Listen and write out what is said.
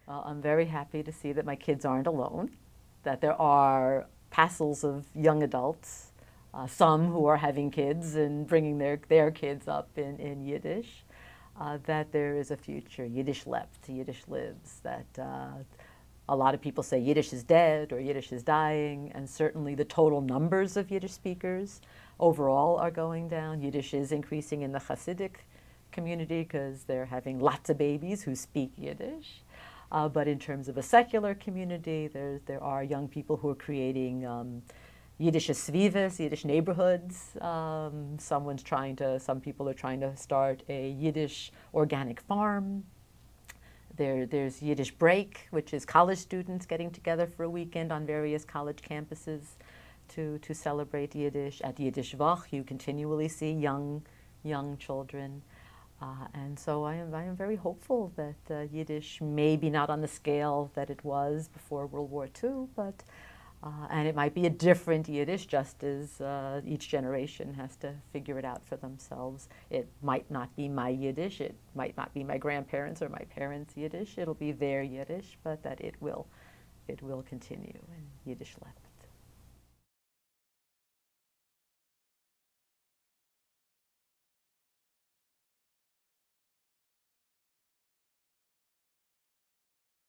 Well, I'm very happy to see that my kids aren't alone, that there are passels of young adults, some who are having kids and bringing their kids up in Yiddish, that there is a future. Yiddish lebt, Yiddish lives, that a lot of people say Yiddish is dead or Yiddish is dying, and certainly the total numbers of Yiddish speakers overall are going down. Yiddish is increasing in the Hasidic community because they're having lots of babies who speak Yiddish. But in terms of a secular community, there are young people who are creating Yiddish Svivas, Yiddish neighborhoods. Some people are trying to start a Yiddish organic farm. There's Yiddish Break, which is college students getting together for a weekend on various college campuses to celebrate Yiddish. At Yiddish Vach, you continually see young children. And so I am very hopeful that Yiddish may be not on the scale that it was before World War II, but and it might be a different Yiddish, just as each generation has to figure it out for themselves. It might not be my Yiddish, it might not be my grandparents' or my parents' Yiddish, it'll be their Yiddish, but that it will continue in Yiddish Lebt.